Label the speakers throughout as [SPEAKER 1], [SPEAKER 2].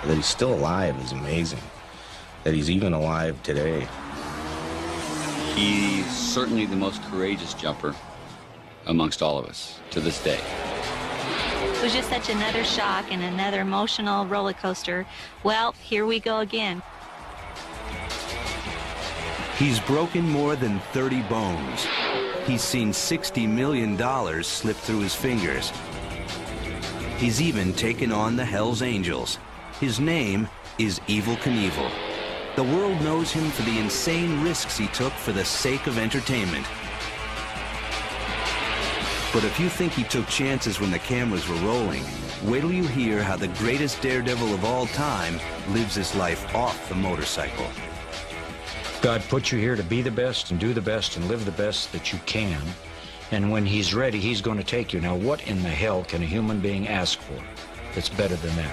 [SPEAKER 1] That he's still alive is amazing. That he's even alive today.
[SPEAKER 2] He's certainly the most courageous jumper amongst all of us to this day.
[SPEAKER 3] It was just such another shock and another emotional roller coaster. Well, here we go again.
[SPEAKER 4] He's broken more than 30 bones. He's seen $60 million slip through his fingers. He's even taken on the Hells Angels. His name is Evel Knievel. The world knows him for the insane risks he took for the sake of entertainment. But if you think he took chances when the cameras were rolling, wait till you hear how the greatest daredevil of all time lives his life off the motorcycle.
[SPEAKER 5] God put you here to be the best and do the best and live the best that you can. And when he's ready, he's going to take you. Now, what in the hell can a human being ask for that's better than that?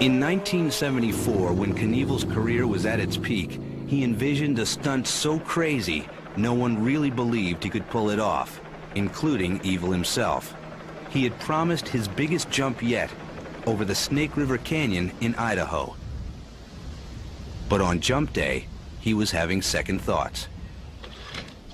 [SPEAKER 4] In 1974, when Knievel's career was at its peak, he envisioned a stunt so crazy, no one really believed he could pull it off, including Evel himself. He had promised his biggest jump yet, over the Snake River Canyon in Idaho. But on jump day, he was having second thoughts.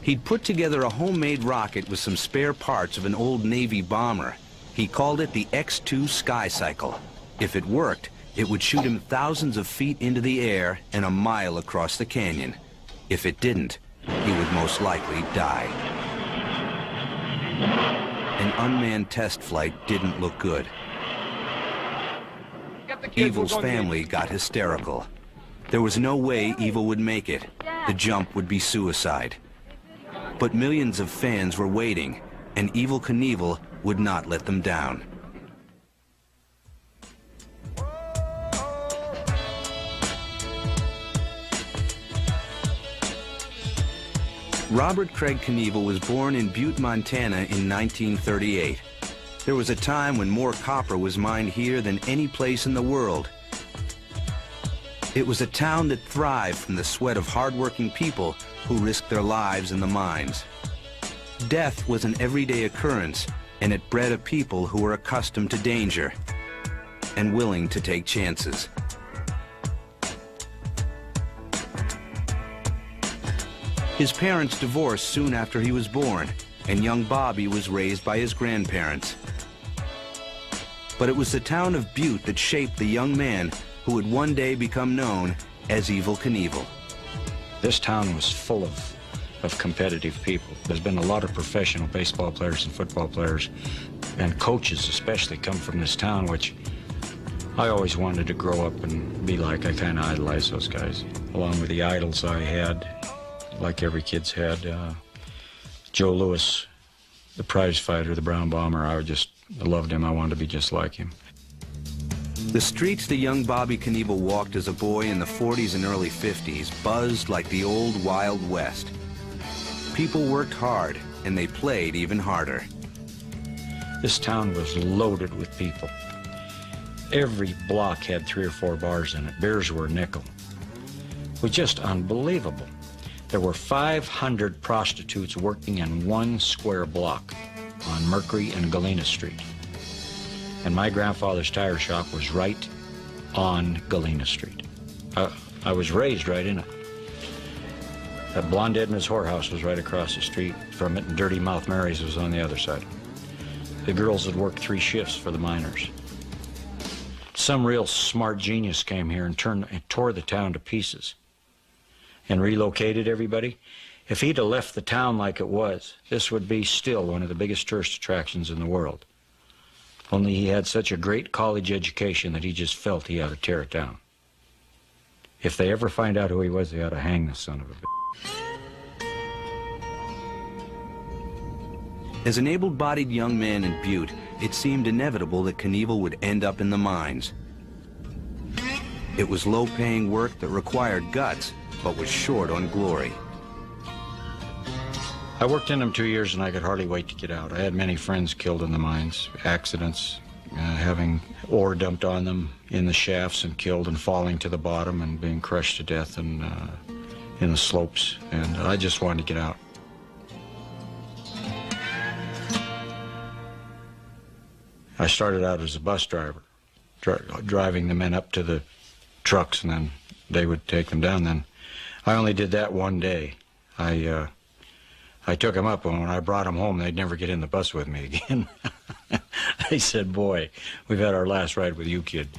[SPEAKER 4] He'd put together a homemade rocket with some spare parts of an old Navy bomber. He called it the X-2 Sky Cycle. If it worked, it would shoot him thousands of feet into the air and a mile across the canyon. If it didn't, he would most likely die. An unmanned test flight didn't look good. Evel's family got hysterical. There was no way Evel would make it. The jump would be suicide. But millions of fans were waiting, and Evel Knievel would not let them down. Robert Craig Knievel was born in Butte, Montana in 1938. There was a time when more copper was mined here than any place in the world. It was a town that thrived from the sweat of hardworking people who risked their lives in the mines. Death was an everyday occurrence, and it bred a people who were accustomed to danger and willing to take chances. His parents divorced soon after he was born, and young Bobby was raised by his grandparents. But it was the town of Butte that shaped the young man who would one day become known as Evel Knievel.
[SPEAKER 5] This town was full of competitive people. There's been a lot of professional baseball players and football players, and coaches especially, come from this town, which I always wanted to grow up and be like. I kind of idolized those guys, along with the idols I had, like every kid's had. Joe Louis, the prize fighter, the brown bomber, I loved him. I wanted to be just like him.
[SPEAKER 4] The streets the young Bobby Knievel walked as a boy in the 40s and early 50s buzzed like the old Wild West. People worked hard, and they played even harder.
[SPEAKER 5] This town was loaded with people. Every block had 3 or 4 bars in it. Beers were a nickel. It was just unbelievable. There were 500 prostitutes working in one square block on Mercury and Galena Street. And my grandfather's tire shop was right on Galena Street. I was raised right in it. That Blonde Edna's whorehouse was right across the street from it, and Dirty Mouth Mary's was on the other side. The girls had worked 3 shifts for the miners. Some real smart genius came here and tore the town to pieces and relocated everybody. If he'd have left the town like it was, this would be still one of the biggest tourist attractions in the world. Only he had such a great college education that he just felt he ought to tear it down. If they ever find out who he was, they ought to hang the son of a bitch.
[SPEAKER 4] As an able-bodied young man in Butte, it seemed inevitable that Knievel would end up in the mines. It was low-paying work that required guts, but was short on glory.
[SPEAKER 5] I worked in them 2 years, and I could hardly wait to get out. I had many friends killed in the mines, accidents, having ore dumped on them in the shafts and killed and falling to the bottom and being crushed to death. And in the slopes, and I just wanted to get out. I started out as a bus driver, driving the men up to the trucks, and then they would take them down. Then I only did that one day. I took them up, and when I brought them home, they'd never get in the bus with me again. They said, "Boy, we've had our last ride with you, kid."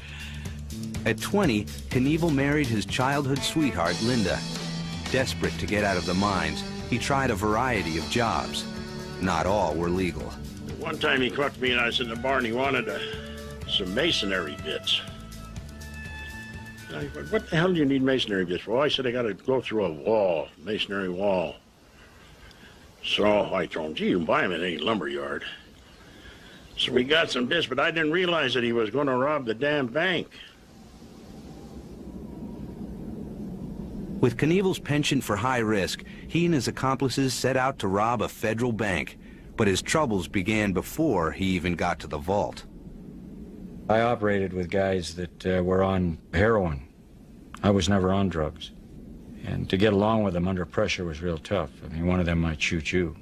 [SPEAKER 4] At 20, Knievel married his childhood sweetheart, Linda. Desperate to get out of the mines, he tried a variety of jobs. Not all were legal.
[SPEAKER 6] One time he caught me and I was in the barn, he wanted some masonry bits. And I said, "What the hell do you need masonry bits for?" "Well," I said, "I got to go through a wall, masonry wall." So I told him, "Gee, you can buy them at any lumber yard." So we got some bits, but I didn't realize that he was going to rob the damn bank.
[SPEAKER 4] With Knievel's penchant for high risk, he and his accomplices set out to rob a federal bank. But his troubles began before he even got to the vault.
[SPEAKER 5] I operated with guys that were on heroin. I was never on drugs. And to get along with them under pressure was real tough. I mean, one of them might shoot you.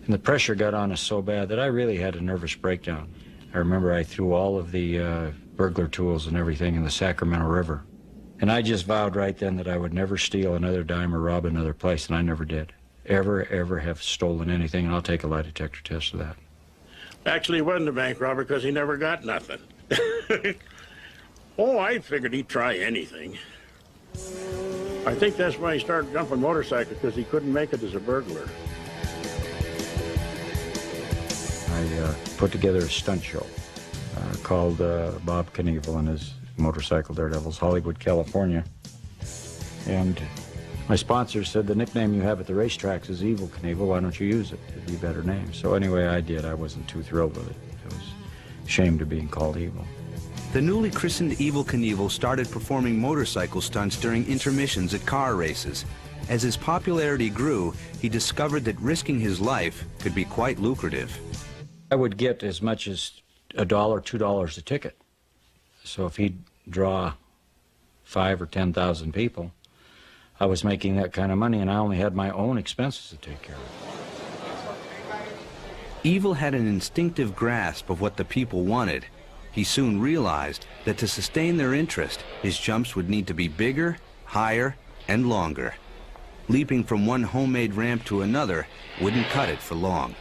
[SPEAKER 5] And the pressure got on us so bad that I really had a nervous breakdown. I remember I threw all of the burglar tools and everything in the Sacramento River. And I just vowed right then that I would never steal another dime or rob another place, and I never did. Ever have stolen anything, and I'll take a lie detector test of that.
[SPEAKER 6] Actually, he wasn't a bank robber because he never got nothing. Oh, I figured he'd try anything. I think that's why he started jumping motorcycles, because he couldn't make it as a burglar.
[SPEAKER 5] I put together a stunt show called Bob Knievel and his motorcycle Daredevils, Hollywood, California. And my sponsor said, "The nickname you have at the racetracks is Evel Knievel. Why don't you use it? It'd be a better name." So anyway, I did. I wasn't too thrilled with it. I was ashamed of being called Evel.
[SPEAKER 4] The newly christened Evel Knievel started performing motorcycle stunts during intermissions at car races. As his popularity grew, he discovered that risking his life could be quite lucrative.
[SPEAKER 5] I would get as much as $1, $2 a ticket. So if he'd draw 5,000 or 10,000 people, I was making that kind of money, and I only had my own expenses to take care of.
[SPEAKER 4] Evel had an instinctive grasp of what the people wanted. He soon realized that to sustain their interest, his jumps would need to be bigger, higher, and longer. Leaping from one homemade ramp to another wouldn't cut it for long.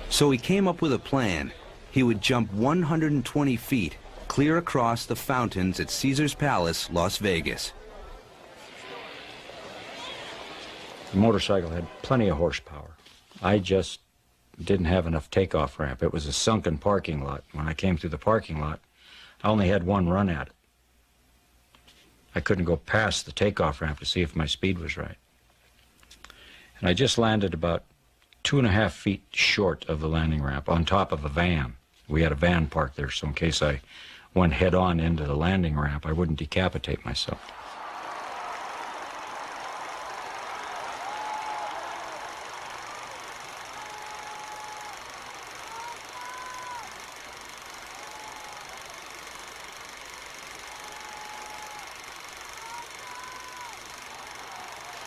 [SPEAKER 4] So he came up with a plan. He would jump 120 feet, clear across the fountains at Caesar's Palace, Las Vegas.
[SPEAKER 5] The motorcycle had plenty of horsepower. I just didn't have enough takeoff ramp. It was a sunken parking lot. When I came through the parking lot, I only had one run at it. I couldn't go past the takeoff ramp to see if my speed was right. And I just landed about 2.5 feet short of the landing ramp on top of a van. We had a van parked there, so in case I went head-on into the landing ramp, I wouldn't decapitate myself.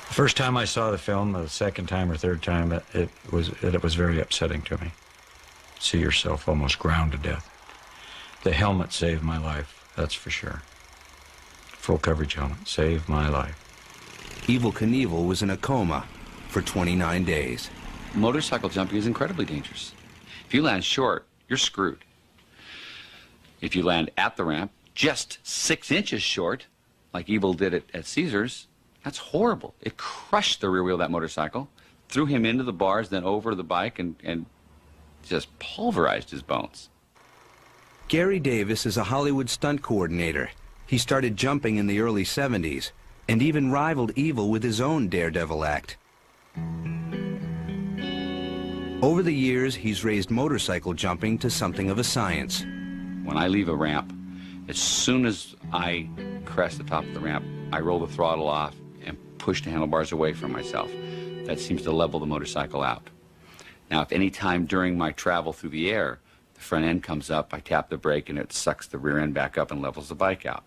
[SPEAKER 5] The first time I saw the film, the second time or third time, it was very upsetting to me. See yourself almost ground to death. The helmet saved my life, that's for sure. Full coverage helmet saved my life.
[SPEAKER 4] Evel Knievel was in a coma for 29 days.
[SPEAKER 2] Motorcycle jumping is incredibly dangerous. If you land short, you're screwed. If you land at the ramp, just 6 inches short, like Evel did it at Caesar's, that's horrible. It crushed the rear wheel of that motorcycle, threw him into the bars, then over the bike, and just pulverized his bones.
[SPEAKER 4] Gary Davis is a Hollywood stunt coordinator. He started jumping in the early 70s and even rivaled Evel with his own Daredevil act. Over the years, he's raised motorcycle jumping to something of a science.
[SPEAKER 2] When I leave a ramp, as soon as I crest the top of the ramp, I roll the throttle off and push the handlebars away from myself. That seems to level the motorcycle out. Now, if any time during my travel through the air, the front end comes up, I tap the brake and it sucks the rear end back up and levels the bike out.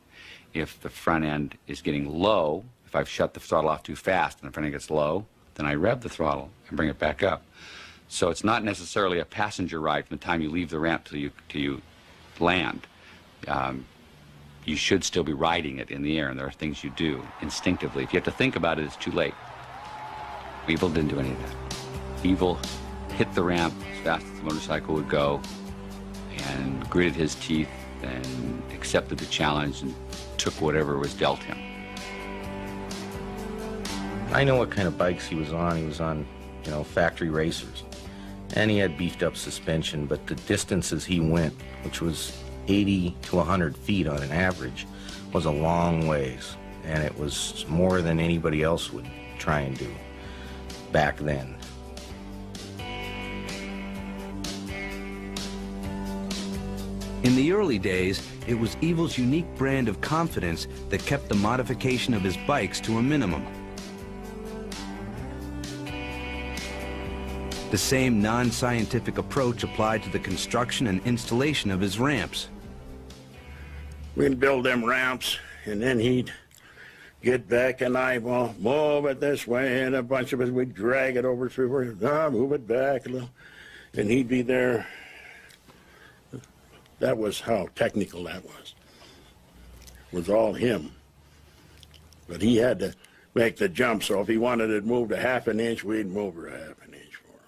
[SPEAKER 2] if the front end is getting low, if I've shut the throttle off too fast and the front end gets low, then I rev the throttle and bring it back up. So it's not necessarily a passenger ride from the time you leave the ramp till you land. You should still be riding it in the air, and there are things you do instinctively. If you have to think about it, it's too late. Evel didn't do any of that. Evel hit the ramp as fast as the motorcycle would go and gritted his teeth and accepted the challenge and took whatever was dealt him.
[SPEAKER 1] I know what kind of bikes he was on. He was on, you know, factory racers. And he had beefed up suspension, but the distances he went, which was 80 to 100 feet on an average, was a long ways. And it was more than anybody else would try and do back then.
[SPEAKER 4] In the early days, it was Evel's unique brand of confidence that kept the modification of his bikes to a minimum. The same non-scientific approach applied to the construction and installation of his ramps.
[SPEAKER 6] We'd build them ramps, and then he'd get back and eyeball, move it this way, and a bunch of us would drag it over through, move it back a little, and he'd be there. That was how technical that was. It was all him. But he had to make the jump, so if he wanted it moved a half an inch, we'd move her a half an inch for him.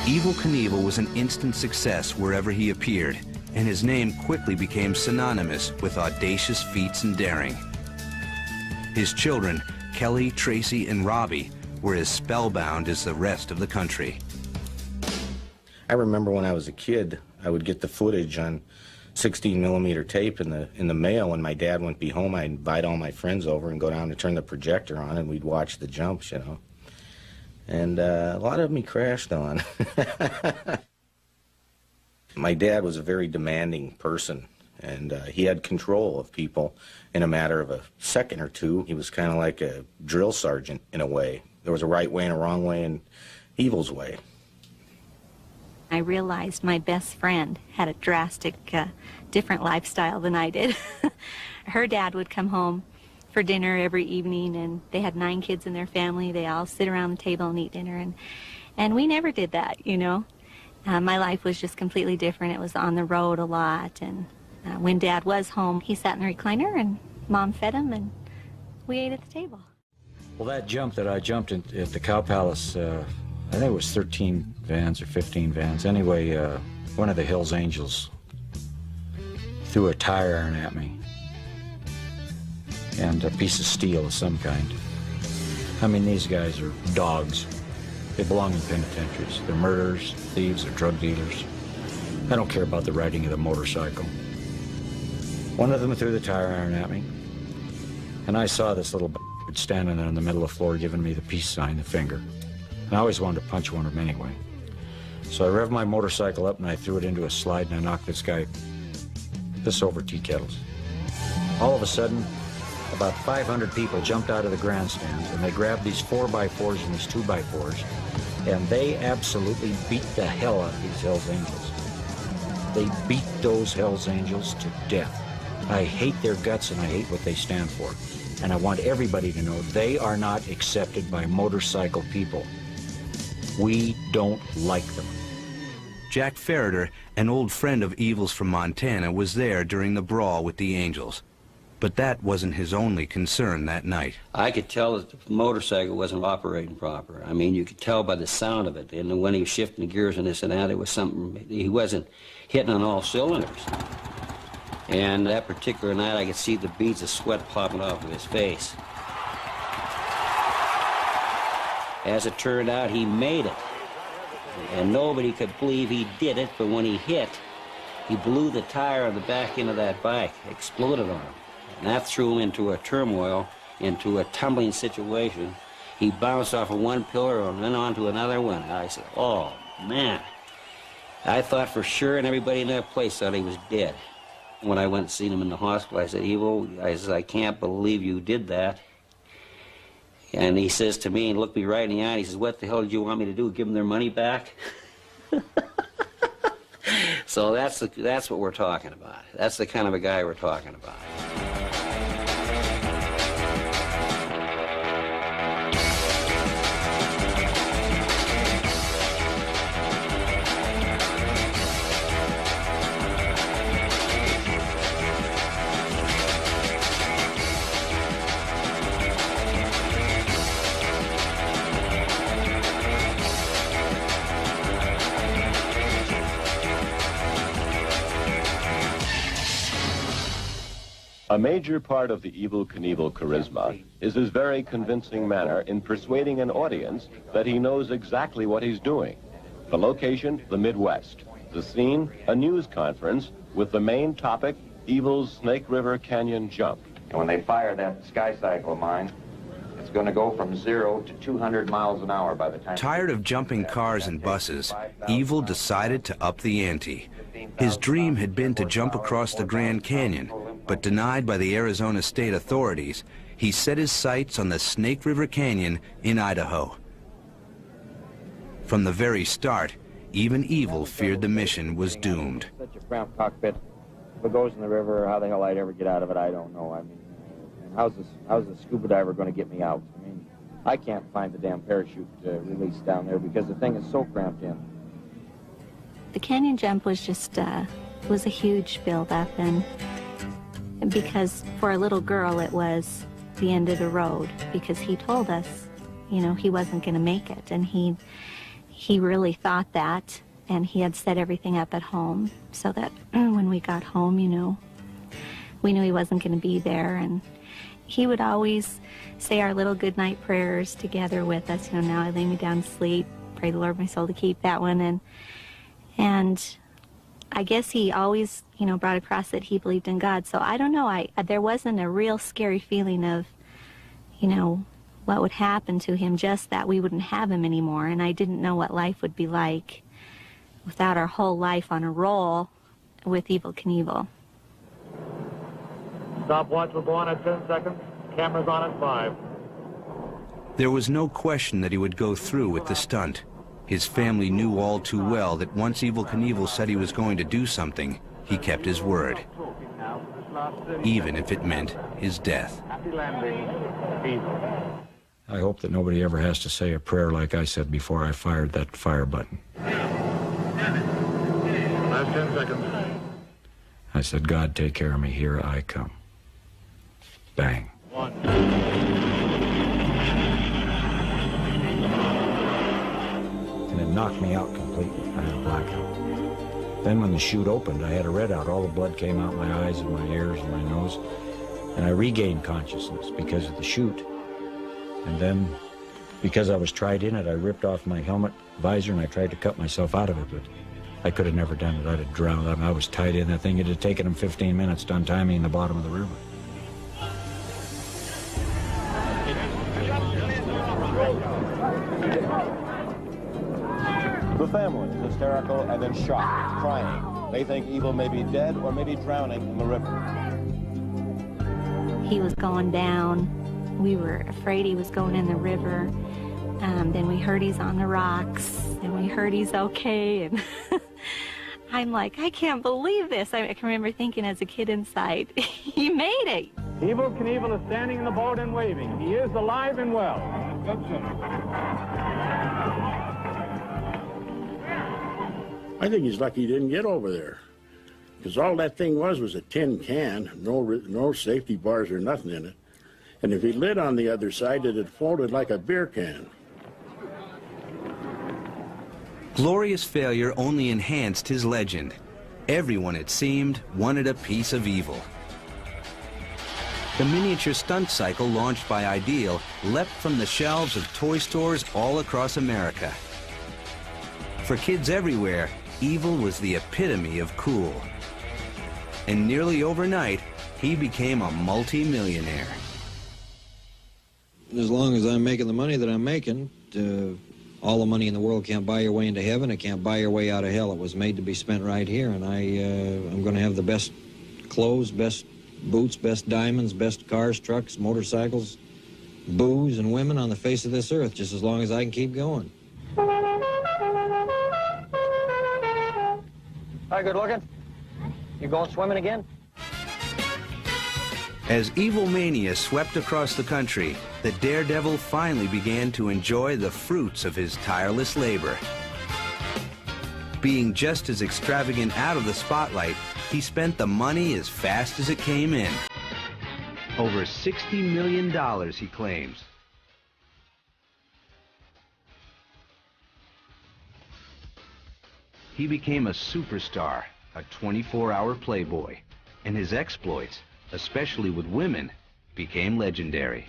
[SPEAKER 4] Evel Knievel was an instant success wherever he appeared, and his name quickly became synonymous with audacious feats and daring. His children, Kelly, Tracy, and Robbie, were as spellbound as the rest of the country.
[SPEAKER 1] I remember when I was a kid, I would get the footage on 16mm tape in the mail. When my dad wouldn't be home, I'd invite all my friends over and go down and turn the projector on, and we'd watch the jumps, you know. And a lot of them he crashed on. My dad was a very demanding person, and he had control of people in a matter of a second or two. He was kind of like a drill sergeant in a way. There was a right way and a wrong way, and Evel's way.
[SPEAKER 3] I realized my best friend had a drastic, different lifestyle than I did. Her dad would come home for dinner every evening, and they had 9 kids in their family. They all sit around the table and eat dinner, and we never did that, you know. My life was just completely different. It was on the road a lot, and when Dad was home, he sat in the recliner, and Mom fed him, and we ate at the table.
[SPEAKER 5] Well, that jump that I jumped at the Cow Palace, I think it was 13 vans or 15 vans. Anyway, one of the Hells Angels threw a tire iron at me and a piece of steel of some kind. I mean, these guys are dogs. They belong in penitentiaries. They're murderers, thieves, or drug dealers. I don't care about the riding of the motorcycle. One of them threw the tire iron at me, and I saw this little bastard standing there in the middle of the floor giving me the peace sign, the finger. And I always wanted to punch one of them anyway. So I revved my motorcycle up and I threw it into a slide, and I knocked this over tea kettles. All of a sudden, about 500 people jumped out of the grandstands, and they grabbed these 4x4s and these 2x4s, and they absolutely beat the hell out of these Hells Angels. They beat those Hells Angels to death. I hate their guts, and I hate what they stand for. And I want everybody to know they are not accepted by motorcycle people. We don't like them.
[SPEAKER 4] Jack Ferreter, an old friend of Evel's from Montana, was there during the brawl with the Angels. But that wasn't his only concern that night.
[SPEAKER 7] I could tell that the motorcycle wasn't operating proper. I mean, you could tell by the sound of it. And when he was shifting the gears and this and that, it was something, he wasn't hitting on all cylinders. And that particular night, I could see the beads of sweat popping off of his face. As it turned out, he made it. And nobody could believe he did it, but when he hit, he blew the tire on the back end of that bike, exploded on him. And that threw him into a turmoil, into a tumbling situation. He bounced off of one pillar and then onto another one. I said, oh, man. I thought for sure, and everybody in that place thought he was dead. When I went and seen him in the hospital, I said, Evel, I can't believe you did that. And he says to me, and looked me right in the eye, and he says, "What the hell did you want me to do, give them their money back?" So that's what we're talking about. That's the kind of a guy we're talking about.
[SPEAKER 8] A major part of the Evel Knievel charisma is his very convincing manner in persuading an audience that he knows exactly what he's doing. The location, the Midwest. The scene, a news conference with the main topic, Evel's Snake River Canyon jump.
[SPEAKER 9] And when they fire that sky cycle of mine, it's going to go from 0 to 200 miles an hour by the time...
[SPEAKER 4] Tired of jumping cars and buses, Evel decided to up the ante. His dream had been to jump across the Grand Canyon, but denied by the Arizona state authorities, he set his sights on the Snake River Canyon in Idaho. From the very start, even Evel feared the mission was doomed.
[SPEAKER 9] Such a cramped cockpit. If it goes in the river, how the hell I'd ever get out of it, I don't know. I mean, and how's the scuba diver going to get me out? I mean, I can't find the damn parachute release down there because the thing is so cramped in.
[SPEAKER 3] The canyon jump was just, was a huge build-up, and because for a little girl it was the end of the road, because he told us, you know, he wasn't going to make it, and he really thought that, and he had set everything up at home so that when we got home, you know, we knew he wasn't going to be there. And he would always say our little goodnight prayers together with us, you know, now I lay me down to sleep, pray the Lord my soul to keep, that one. And I guess he always, you know, brought across that he believed in God. So I don't know, there wasn't a real scary feeling of, you know, what would happen to him, just that we wouldn't have him anymore. And I didn't know what life would be like without our whole life on a roll with Evel Knievel.
[SPEAKER 10] Stopwatch will go on at 10 seconds. Camera's on at 5.
[SPEAKER 4] There was no question that he would go through with the stunt. His family knew all too well that once Evel Knievel said he was going to do something, he kept his word, even if it meant his death.
[SPEAKER 10] Happy landing, Evel.
[SPEAKER 5] I hope that nobody ever has to say a prayer like I said before I fired that fire button.
[SPEAKER 10] Last 10 seconds.
[SPEAKER 5] I said, God, take care of me. Here I come. Bang.
[SPEAKER 10] 1.
[SPEAKER 5] And it knocked me out completely. I had a blackout. Then when the chute opened, I had a red out. All the blood came out my eyes and my ears and my nose. And I regained consciousness because of the chute. And then, because I was tried in it, I ripped off my helmet visor and I tried to cut myself out of it, but I could have never done it. I'd have drowned. I was tied in that thing. It had taken them 15 minutes to untie me in the bottom of the river.
[SPEAKER 8] The family is hysterical and in shock, crying. They think Evel may be dead or maybe drowning in the river.
[SPEAKER 3] He was going down. We were afraid he was going in the river. Then we heard he's on the rocks, and we heard he's okay. And I'm like, I can't believe this. I can remember thinking as a kid inside, he made it.
[SPEAKER 10] Evel Knievel is standing in the boat and waving. He is alive and well.
[SPEAKER 6] I think he's lucky he didn't get over there, because all that thing was a tin can, no safety bars or nothing in it. And if he lit on the other side, it had floated like a beer can.
[SPEAKER 4] Glorious failure only enhanced his legend. Everyone, it seemed, wanted a piece of Evel. The miniature stunt cycle launched by Ideal leapt from the shelves of toy stores all across America. For kids everywhere, Evel was the epitome of cool. And nearly overnight, he became a multi-millionaire.
[SPEAKER 11] As long as I'm making the money that I'm making, all the money in the world can't buy your way into heaven. It can't buy your way out of hell. It was made to be spent right here, and I'm going to have the best clothes, best boots, best diamonds, best cars, trucks, motorcycles, booze and women on the face of this earth, just as long as I can keep going.
[SPEAKER 9] Hi, good looking. You going swimming again?
[SPEAKER 4] As evil mania swept across the country, the Daredevil finally began to enjoy the fruits of his tireless labor. Being just as extravagant out of the spotlight, he spent the money as fast as it came in. Over $60 million, he claims. He became a superstar, a 24-hour playboy, and his exploits, especially with women, became legendary.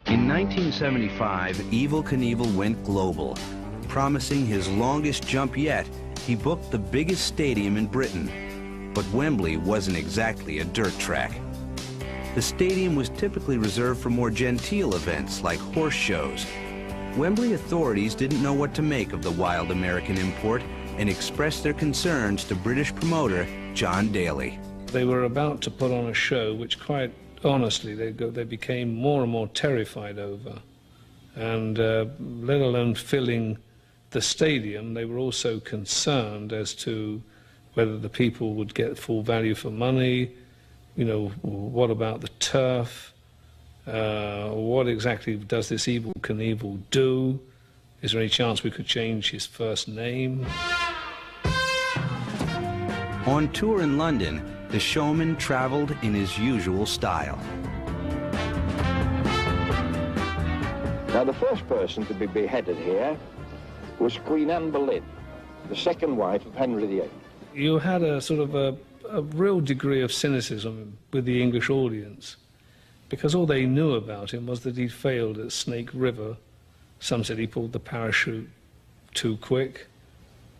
[SPEAKER 4] In 1975, Evel Knievel went global. Promising his longest jump yet, he booked the biggest stadium in Britain. But Wembley wasn't exactly a dirt track. The stadium was typically reserved for more genteel events like horse shows. Wembley authorities didn't know what to make of the wild American import and expressed their concerns to British promoter John Daly.
[SPEAKER 12] They were about to put on a show which, quite honestly, they became more and more terrified over. And let alone filling the stadium, they were also concerned as to whether the people would get full value for money. You know, what about the turf? What exactly does this Evel Knievel do? Is there any chance we could change his first name?
[SPEAKER 4] On tour in London, the showman traveled in his usual style.
[SPEAKER 13] Now, the first person to be beheaded here was Queen Anne Boleyn, the second wife of Henry VIII.
[SPEAKER 12] You had a sort of a real degree of cynicism with the English audience, because all they knew about him was that he'd failed at Snake River. Some said he pulled the parachute too quick.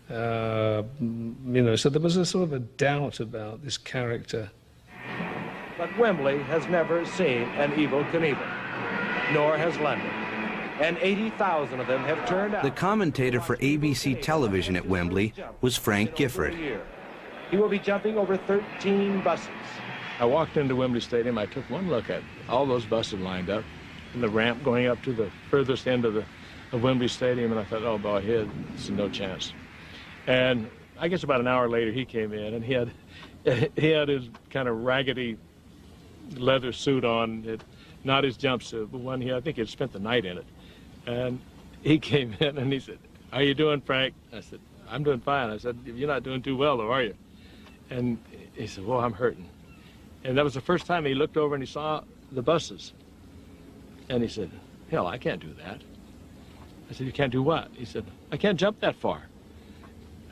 [SPEAKER 12] You know, so there was a sort of a doubt about this character.
[SPEAKER 14] But Wembley has never seen an Evel Knievel, nor has London. And 80,000 of them have turned out.
[SPEAKER 4] The commentator for ABC television at Wembley was Frank Gifford.
[SPEAKER 14] He will be jumping over 13 buses.
[SPEAKER 10] I walked into Wembley Stadium. I took one look at all those buses lined up and the ramp going up to the furthest end of Wembley Stadium, and I thought, oh boy, there's no chance. And I guess about an hour later he came in, and he had his kind of raggedy leather suit on, not his jumpsuit, but one I think he had spent the night in it. And he came in and he said, "How you doing, Frank?" I said, "I'm doing fine." I said, "You're not doing too well, though, are you?" And he said, "Well, I'm hurting." And that was the first time he looked over and he saw the buses. And he said, "Hell, I can't do that." I said, "You can't do what?" He said, "I can't jump that far."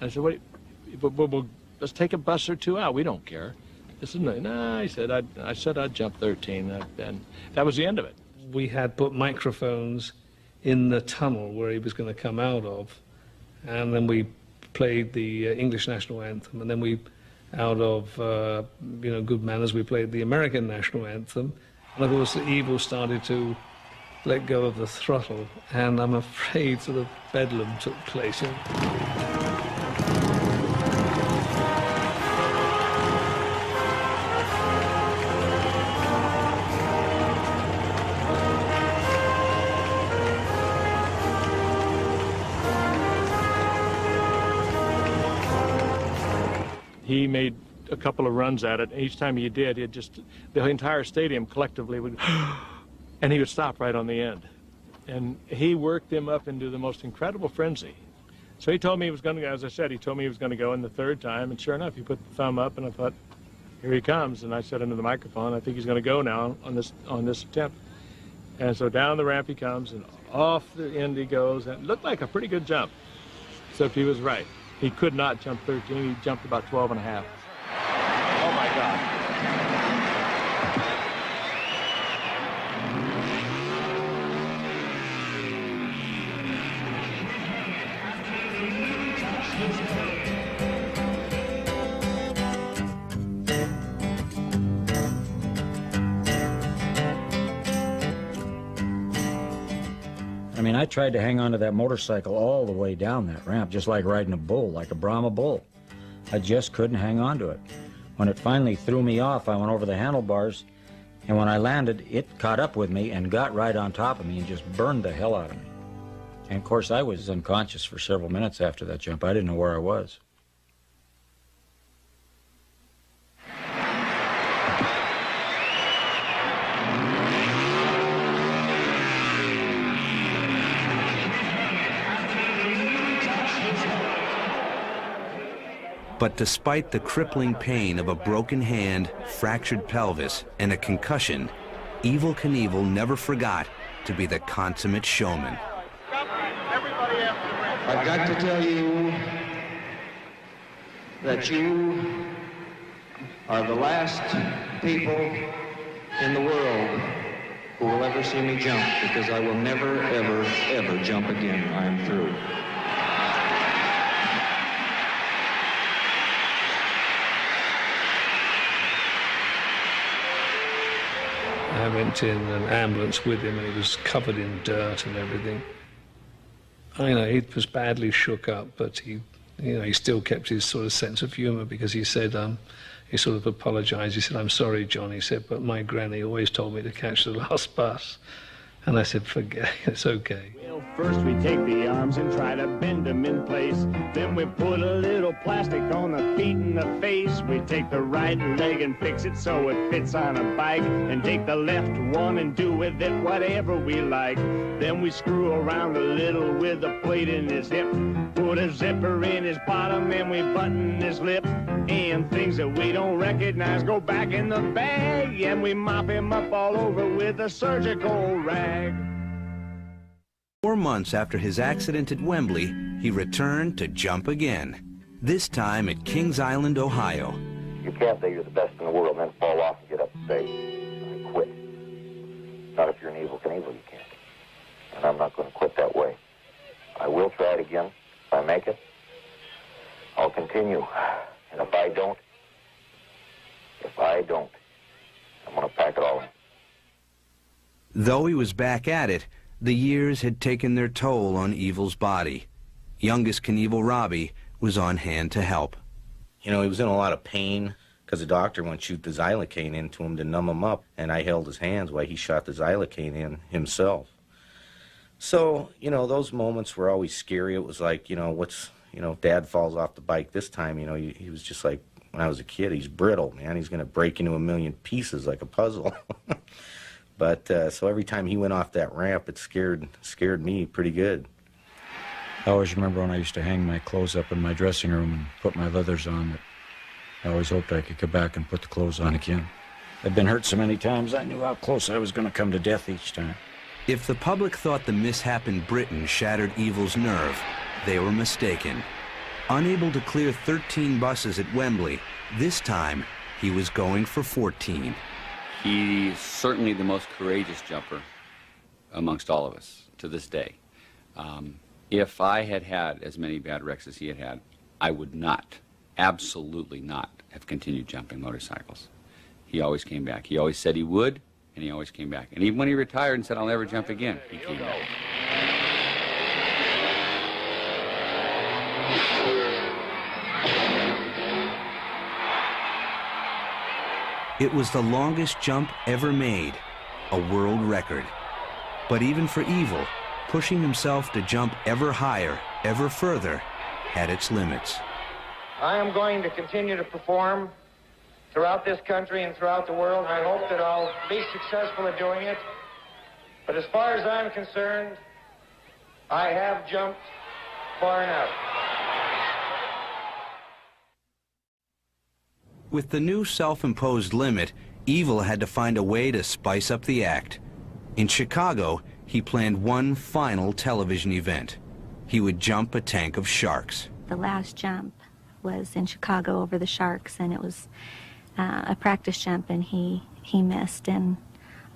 [SPEAKER 10] I said, well, let's take a bus or two out. We don't care. This isn't, no, he said, I said I'd jump 13, and that was the end of it.
[SPEAKER 12] We had put microphones in the tunnel where he was going to come out of, and then we played the English national anthem, and then we, out of good manners, we played the American national anthem, and of course Evel started to let go of the throttle, and I'm afraid sort of bedlam took place.
[SPEAKER 10] He made a couple of runs at it. Each time he did, the entire stadium collectively would, and he would stop right on the end. And he worked them up into the most incredible frenzy. So he told me he was going to, as I said, he told me he was going to go in the third time, and sure enough, he put the thumb up, and I thought, here he comes. And I said into the microphone, I think he's going to go now on this attempt. And so down the ramp he comes, and off the end he goes, and it looked like a pretty good jump, except he was right. He could not jump 13. He jumped about 12 and a half.
[SPEAKER 14] Oh, my God.
[SPEAKER 5] mean, I tried to hang on to that motorcycle all the way down that ramp, just like riding a bull, like a Brahma bull. I just couldn't hang on to it. When it finally threw me off, I went over the handlebars, and when I landed, it caught up with me and got right on top of me and just burned the hell out of me. And of course, I was unconscious for several minutes after that jump. I didn't know where I was.
[SPEAKER 4] But despite the crippling pain of a broken hand, fractured pelvis, and a concussion, Evel Knievel never forgot to be the consummate showman.
[SPEAKER 13] I've got to tell you that you are the last people in the world who will ever see me jump, because I will never, ever, ever jump again. I am through.
[SPEAKER 12] I went in an ambulance with him, and he was covered in dirt and everything. I know he was badly shook up, but he still kept his sort of sense of humour, because he said, he sort of apologised. He said, "I'm sorry, John," he said, "but my granny always told me to catch the last bus." And I said, "Forget it, it's okay."
[SPEAKER 15] Well, first we take the arms and try to bend them in place. Then we put a little plastic on the feet and the face. We take the right leg and fix it so it fits on a bike, and take the left one and do with it whatever we like. Then we screw around a little with a plate in his hip, put a zipper in his bottom, and we button his lip. And things that we don't recognize go back in the bag, and we mop him up all over with a surgical rag.
[SPEAKER 4] 4 months after his accident at Wembley, he returned to jump again, this time at Kings Island, Ohio.
[SPEAKER 9] You can't say you're the best in the world and then fall off and get up and say, "I quit." Not if you're an Evel Knievel, you can't. And I'm not going to quit that way. I will try it again. If I make it, I'll continue. And if I don't, I'm going to pack it all in.
[SPEAKER 4] Though he was back at it, the years had taken their toll on Evel's body. Youngest Knievel, Robbie, was on hand to help.
[SPEAKER 1] You know, he was in a lot of pain because the doctor went to shoot the xylocaine into him to numb him up, and I held his hands while he shot the xylocaine in himself. So, you know, those moments were always scary. It was like, if Dad falls off the bike this time, he was just like, when I was a kid, he's brittle, man. He's going to break into a million pieces like a puzzle. But so every time he went off that ramp, it scared me pretty good.
[SPEAKER 5] I always remember when I used to hang my clothes up in my dressing room and put my leathers on, that I always hoped I could go back and put the clothes on again. I've been hurt so many times, I knew how close I was going to come to death each time.
[SPEAKER 4] If the public thought the mishap in Britain shattered Evel's nerve, they were mistaken. Unable to clear 13 buses at Wembley, this time he was going for 14.
[SPEAKER 2] He's certainly the most courageous jumper amongst all of us to this day. If I had had as many bad wrecks as he had had, I would not, absolutely not, have continued jumping motorcycles. He always came back. He always said he would, and he always came back. And even when he retired and said, "I'll never jump again," he came back.
[SPEAKER 4] It was the longest jump ever made, a world record. But even for Evel, pushing himself to jump ever higher, ever further, had its limits.
[SPEAKER 13] I am going to continue to perform throughout this country and throughout the world, and I hope that I'll be successful at doing it. But as far as I'm concerned, I have jumped far enough.
[SPEAKER 4] With the new self-imposed limit, Evel had to find a way to spice up the act. In Chicago, he planned one final television event. He would jump a tank of sharks.
[SPEAKER 3] The last jump was in Chicago over the sharks, and it was a practice jump, and he missed, and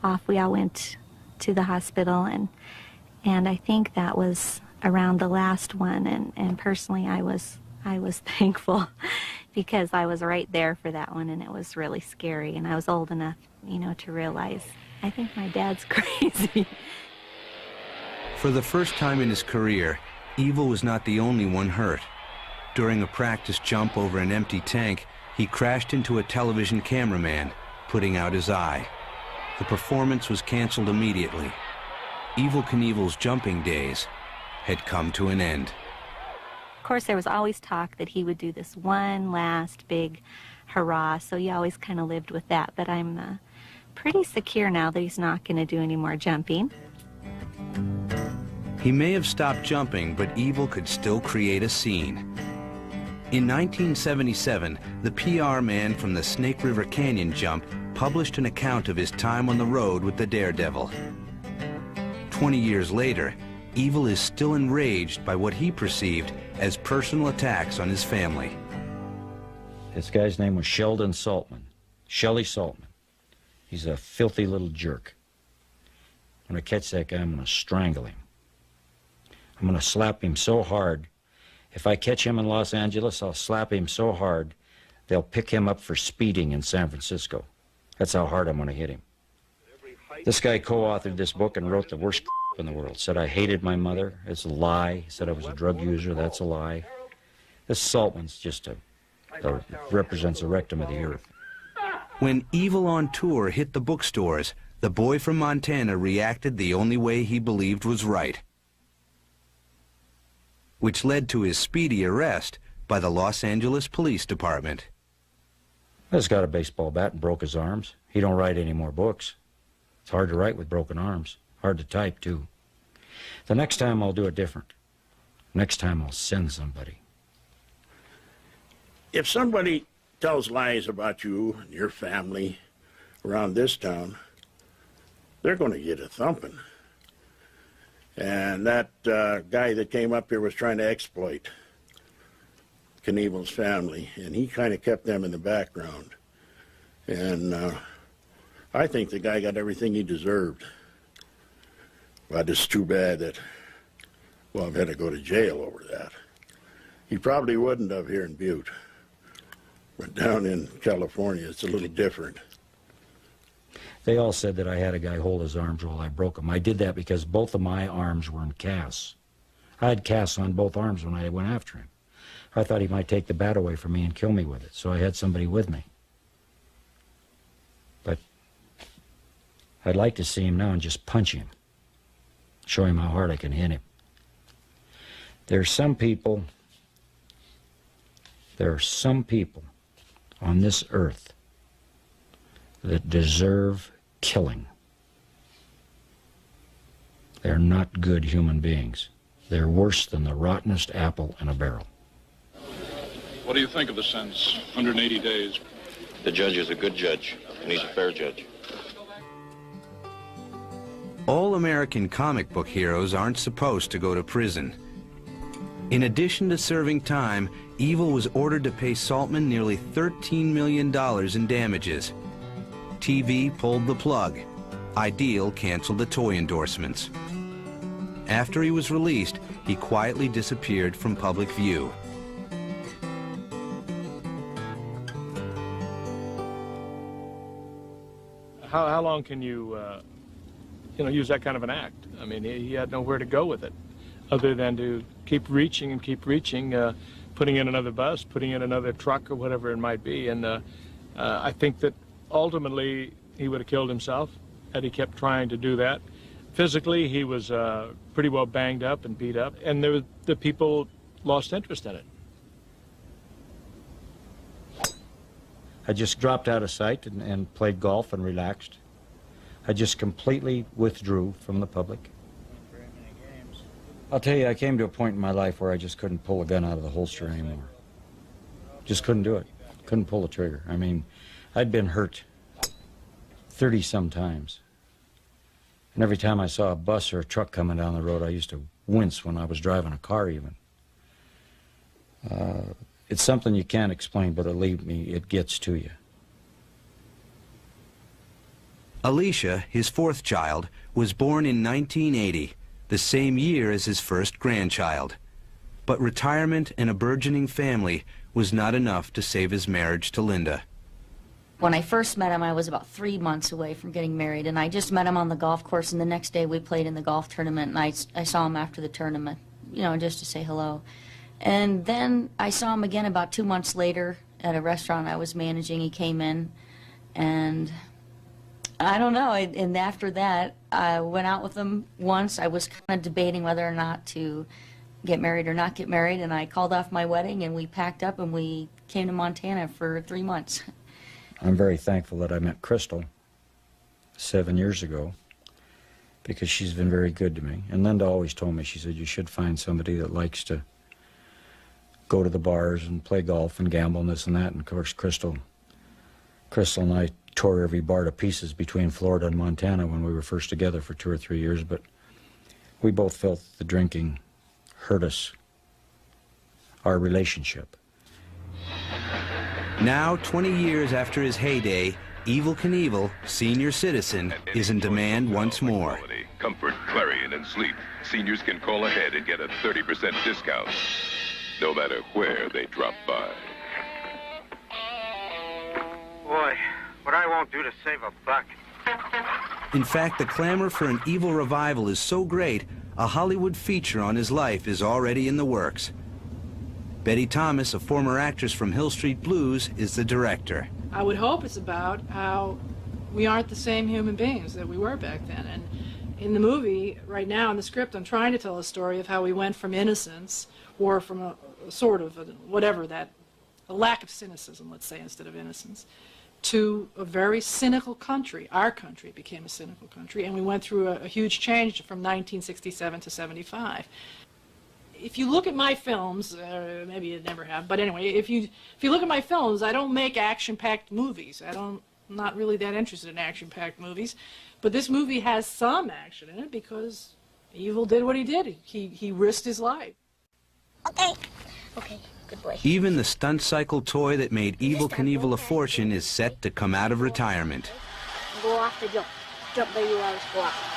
[SPEAKER 3] off we all went to the hospital, and I think that was around the last one, and personally I was thankful because I was right there for that one, and it was really scary, and I was old enough, to realize, I think my dad's crazy.
[SPEAKER 4] For the first time in his career, Evel was not the only one hurt. During a practice jump over an empty tank, he crashed into a television cameraman, putting out his eye. The performance was canceled immediately. Evel Knievel's jumping days had come to an end.
[SPEAKER 3] Of course, there was always talk that he would do this one last big hurrah, so you always kind of lived with that. But I'm pretty secure now that he's not going to do any more jumping.
[SPEAKER 4] He may have stopped jumping, but Evel could still create a scene. In 1977, the PR man from the Snake River Canyon jump published an account of his time on the road with the Daredevil. 20 years later, Evel is still enraged by what he perceived as personal attacks on his family.
[SPEAKER 5] This guy's name was Sheldon Saltman, Shelly Saltman. He's a filthy little jerk. When I catch that guy, I'm going to strangle him. I'm going to slap him so hard. If I catch him in Los Angeles, I'll slap him so hard, they'll pick him up for speeding in San Francisco. That's how hard I'm going to hit him. This guy co-authored this book and wrote the worst in the world. Said I hated my mother. It's a lie. Said I was a drug user. That's a lie. This Saltman's just represents the rectum of the earth.
[SPEAKER 4] When Evel on Tour hit the bookstores, the boy from Montana reacted the only way he believed was right, which led to his speedy arrest by the Los Angeles Police Department.
[SPEAKER 5] This got a baseball bat and broke his arms. He don't write any more books. It's hard to write with broken arms. Hard to type, too. The next time I'll do it different. Next time I'll send somebody.
[SPEAKER 6] If somebody tells lies about you and your family around this town, they're going to get a thumping. And that guy that came up here was trying to exploit Knievel's family, and he kind of kept them in the background. And I think the guy got everything he deserved. But it's too bad that, well, I've had to go to jail over that. He probably wouldn't have here in Butte. But down in California, it's a little different.
[SPEAKER 5] They all said that I had a guy hold his arms while I broke them. I did that because both of my arms were in casts. I had casts on both arms when I went after him. I thought he might take the bat away from me and kill me with it, so I had somebody with me. But I'd like to see him now and just punch him, show him how hard I can hit him. There are some people on this earth that deserve killing. They're not good human beings. They're worse than the rottenest apple in a barrel.
[SPEAKER 16] What do you think of the sentence, 180 days?
[SPEAKER 17] The judge is a good judge, and he's a fair judge.
[SPEAKER 4] All American comic book heroes aren't supposed to go to prison. In addition to serving time, Evel was ordered to pay Saltman nearly $13 million in damages. TV pulled the plug. Ideal canceled the toy endorsements. After he was released, he quietly disappeared from public view.
[SPEAKER 10] How long can you, use that kind of an act? I mean, he had nowhere to go with it, other than to keep reaching and keep reaching, putting in another bus, putting in another truck, or whatever it might be. And I think that ultimately he would have killed himself had he kept trying to do that. Physically, he was pretty well banged up and beat up, and the people lost interest in it.
[SPEAKER 5] I just dropped out of sight and played golf and relaxed. I just completely withdrew from the public. I'll tell you, I came to a point in my life where I just couldn't pull a gun out of the holster anymore. Just couldn't do it. Couldn't pull the trigger. I mean, I'd been hurt 30-some times. And every time I saw a bus or a truck coming down the road, I used to wince when I was driving a car even. It's something you can't explain, but believe me, it gets to you.
[SPEAKER 4] Alicia, his fourth child, was born in 1980, the same year as his first grandchild. But retirement and a burgeoning family was not enough to save his marriage to Linda.
[SPEAKER 18] When I first met him, I was about 3 months away from getting married, and I just met him on the golf course, and the next day we played in the golf tournament, and I saw him after the tournament, you know, just to say hello. And then I saw him again about 2 months later at a restaurant I was managing. He came in, and I don't know, and after that, I went out with him once. I was kind of debating whether or not to get married or not get married, and I called off my wedding, and we packed up, and we came to Montana for 3 months.
[SPEAKER 5] I'm very thankful that I met Crystal 7 years ago, because she's been very good to me. And Linda always told me, she said, you should find somebody that likes to go to the bars and play golf and gamble and this and that. And of course, Crystal and I tore every bar to pieces between Florida and Montana when we were first together for 2 or 3 years, but we both felt the drinking hurt us, our relationship.
[SPEAKER 4] Now, 20 years after his heyday, Evel Knievel, senior citizen, is in demand once more.
[SPEAKER 19] Comfort, clarion, and sleep. Seniors can call ahead and get a 30% discount, no matter where they drop by.
[SPEAKER 20] Boy, what I won't do to save a buck.
[SPEAKER 4] In fact, the clamor for an Evel revival is so great, a Hollywood feature on his life is already in the works. Betty Thomas, a former actress from Hill Street Blues, is the director.
[SPEAKER 21] I would hope it's about how we aren't the same human beings that we were back then. And in the movie, right now in the script, I'm trying to tell a story of how we went from innocence, or from a sort of, a lack of cynicism, let's say, instead of innocence, to a very cynical country. Our country became a cynical country, and we went through a huge change from 1967 to 75. If you look at my films, maybe you never have, but anyway, if you look at my films, I don't make action-packed movies. I'm not really that interested in action-packed movies, but this movie has some action in it because Evel did what he did. He risked his life.
[SPEAKER 18] Okay, good boy.
[SPEAKER 4] Even the stunt cycle toy that made Evel Knievel a fortune is set to come out of retirement.
[SPEAKER 18] Go off the jump. Jump, baby, go off.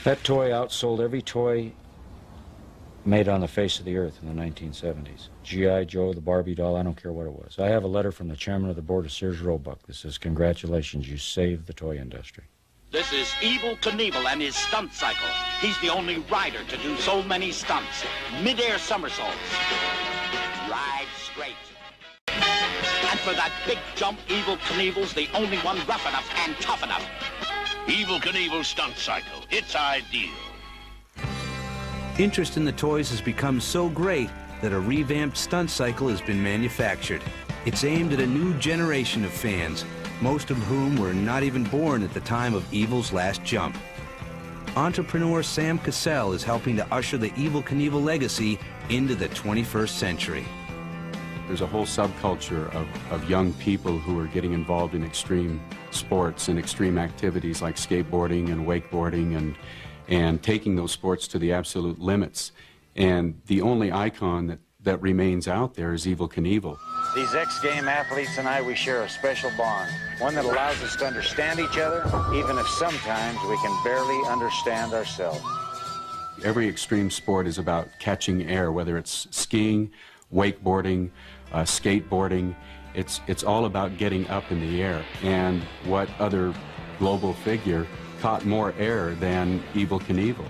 [SPEAKER 5] That toy outsold every toy made on the face of the earth in the 1970s. G.I. Joe, the Barbie doll, I don't care what it was. I have a letter from the chairman of the board of Sears Roebuck that says, congratulations, you saved the toy industry.
[SPEAKER 22] This is Evel Knievel and his stunt cycle. He's the only rider to do so many stunts. Mid-air somersaults. Ride straight. And for that big jump, Evel Knievel's the only one rough enough and tough enough.
[SPEAKER 23] Evel Knievel stunt cycle. It's ideal.
[SPEAKER 4] Interest in the toys has become so great that a revamped stunt cycle has been manufactured. It's aimed at a new generation of fans, most of whom were not even born at the time of Evel's last jump. Entrepreneur Sam Cassell is helping to usher the Evel Knievel legacy into the 21st century.
[SPEAKER 24] There's a whole subculture of young people who are getting involved in extreme sports and extreme activities like skateboarding and wakeboarding and taking those sports to the absolute limits. And the only icon that remains out there is Evel Knievel.
[SPEAKER 20] These X-Game athletes and I, we share a special bond, one that allows us to understand each other, even if sometimes we can barely understand ourselves.
[SPEAKER 24] Every extreme sport is about catching air, whether it's skiing, wakeboarding, skateboarding. It's all about getting up in the air. And what other global figure caught more air than Evel Knievel?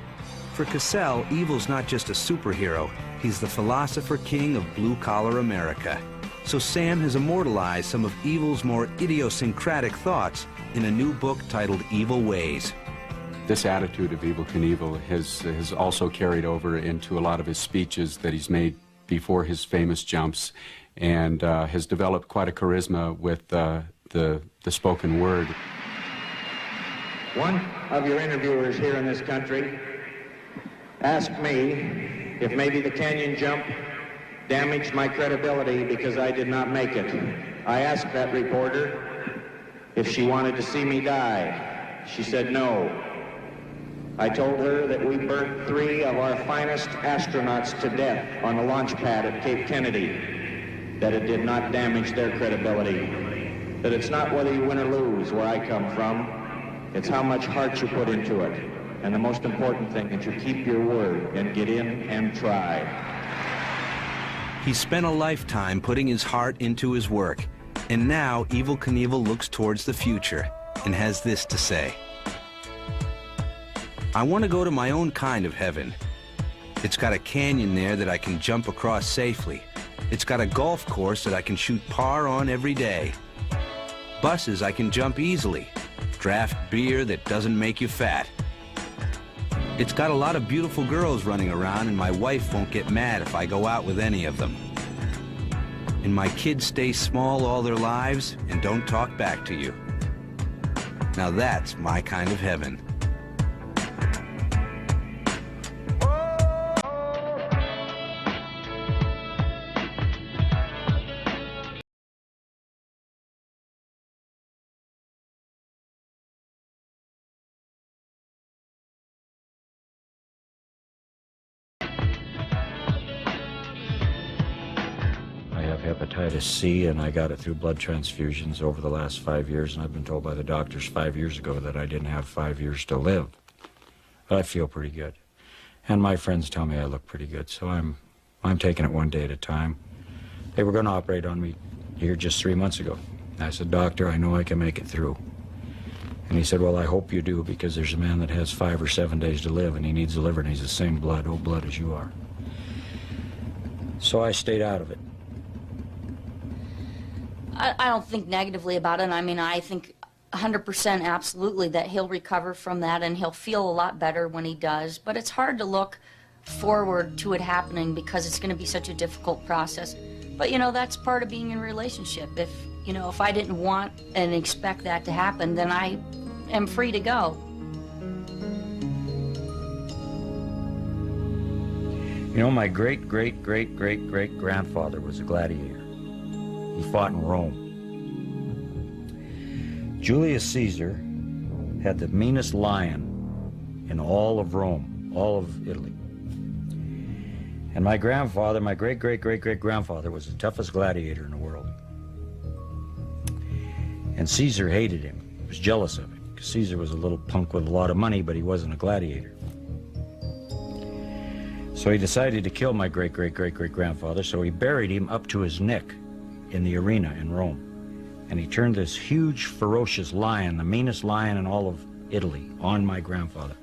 [SPEAKER 4] For Cassell, Evel's not just a superhero. He's the philosopher king of blue-collar America. So Sam has immortalized some of Evel's more idiosyncratic thoughts in a new book titled Evel Ways.
[SPEAKER 24] This attitude of Evel Knievel has also carried over into a lot of his speeches that he's made before his famous jumps, and has developed quite a charisma with the spoken word.
[SPEAKER 20] One of your interviewers here in this country asked me if maybe the canyon jump damaged my credibility because I did not make it. I asked that reporter if she wanted to see me die. She said no. I told her that we burnt 3 of our finest astronauts to death on the launch pad at Cape Kennedy, that it did not damage their credibility, that it's not whether you win or lose where I come from, it's how much heart you put into it, and the most important thing, that you keep your word and get in and try.
[SPEAKER 4] He spent a lifetime putting his heart into his work, and now Evel Knievel looks towards the future and has this to say. I want to go to my own kind of heaven. It's got a canyon there that I can jump across safely. It's got a golf course that I can shoot par on every day. Buses I can jump easily. Draft beer that doesn't make you fat. It's got a lot of beautiful girls running around, and my wife won't get mad if I go out with any of them. And my kids stay small all their lives and don't talk back to you. Now that's my kind of heaven.
[SPEAKER 5] Hepatitis C, and I got it through blood transfusions over the last 5 years, and I've been told by the doctors 5 years ago that I didn't have 5 years to live. But I feel pretty good, and my friends tell me I look pretty good, so I'm taking it one day at a time. They were going to operate on me here just 3 months ago. I said, "Doctor, I know I can make it through." And he said, "Well, I hope you do, because there's a man that has 5 or 7 days to live, and he needs a liver, and he's the same blood, old blood as you are." So I stayed out of it.
[SPEAKER 18] I don't think negatively about it. I mean, I think 100% absolutely that he'll recover from that and he'll feel a lot better when he does. But it's hard to look forward to it happening because it's going to be such a difficult process. But, you know, that's part of being in a relationship. If I didn't want and expect that to happen, then I am free to go.
[SPEAKER 5] You know, my great-great-great-great-great-grandfather was a gladiator. He fought in Rome. Julius Caesar had the meanest lion in all of Rome, all of Italy. And my grandfather, my great-great-great-great-grandfather, was the toughest gladiator in the world. And Caesar hated him. He was jealous of him, because Caesar was a little punk with a lot of money, but he wasn't a gladiator. So he decided to kill my great-great-great-great-grandfather, so he buried him up to his neck in the arena in Rome. And he turned this huge, ferocious lion, the meanest lion in all of Italy, on my grandfather.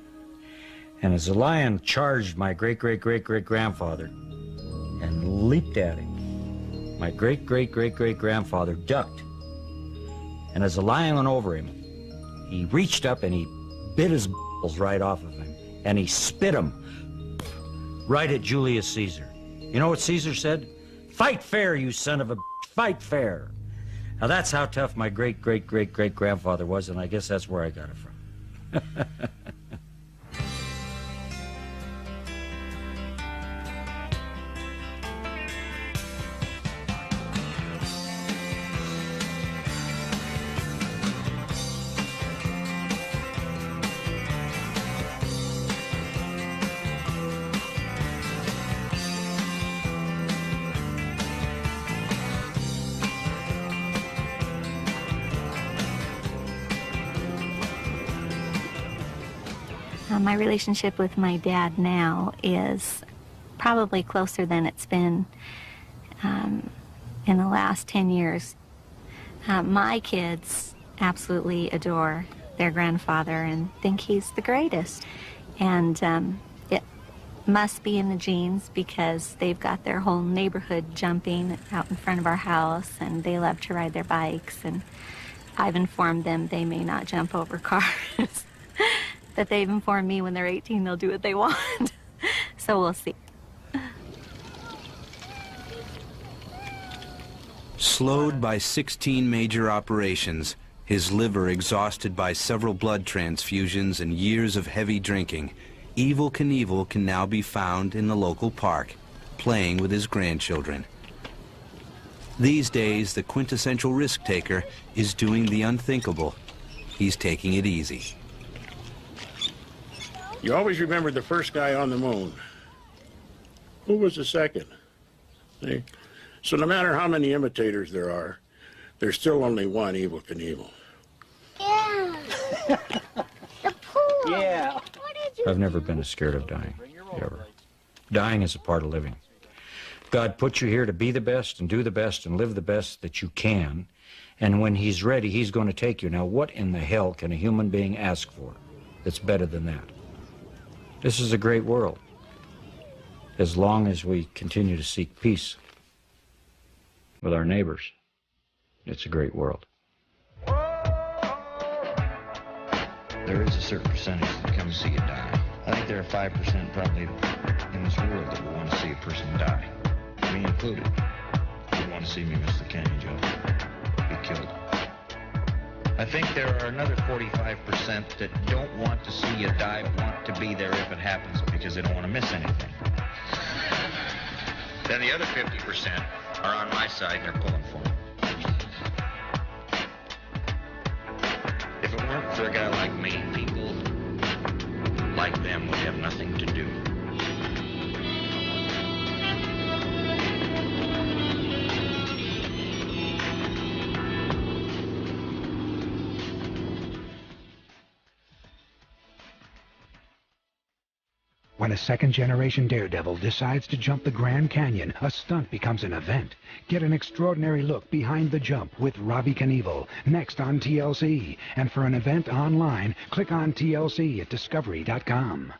[SPEAKER 5] And as the lion charged my great-great-great-great-grandfather and leaped at him, my great-great-great-great-grandfather ducked. And as the lion went over him, he reached up and he bit his balls right off of him, and he spit them right at Julius Caesar. You know what Caesar said? "Fight fair, you son of a bitch, fight fair." Now that's how tough my great-great-great-great-grandfather was, and I guess that's where I got it from.
[SPEAKER 3] My relationship with my dad now is probably closer than it's been in the last 10 years. My kids absolutely adore their grandfather and think he's the greatest. And it must be in the genes, because they've got their whole neighborhood jumping out in front of our house, and they love to ride their bikes. And I've informed them they may not jump over cars. But they've informed me when they're 18 they'll do what they want. So we'll see.
[SPEAKER 4] Slowed by 16 major operations, his liver exhausted by several blood transfusions and years of heavy drinking, Evel Knievel can now be found in the local park, playing with his grandchildren. These days, the quintessential risk-taker is doing the unthinkable. He's taking it easy.
[SPEAKER 6] You always remember the first guy on the moon. Who was the second? See? So no matter how many imitators there are, there's still only one Evel Knievel.
[SPEAKER 7] Yeah. The pool.
[SPEAKER 5] Yeah. I've never been scared of dying, ever. Dying is a part of living. God put you here to be the best and do the best and live the best that you can. And when he's ready, he's going to take you. Now, what in the hell can a human being ask for that's better than that? This is a great world. As long as we continue to seek peace with our neighbors, it's a great world.
[SPEAKER 8] There is a certain percentage that come to see you die. I think there are 5% probably in this world that will want to see a person die. Me included. Who want to see me miss the canyon jump, be killed. I think there are another 45% that don't want to see you die, but want to be there if it happens because they don't want to miss anything. Then the other 50% are on my side and they're pulling for me. If it weren't for a guy like me, people like them would have nothing to do.
[SPEAKER 11] When a second-generation Daredevil decides to jump the Grand Canyon, a stunt becomes an event. Get an extraordinary look behind the jump with Evel Knievel, next on TLC. And for an event online, click on TLC at Discovery.com.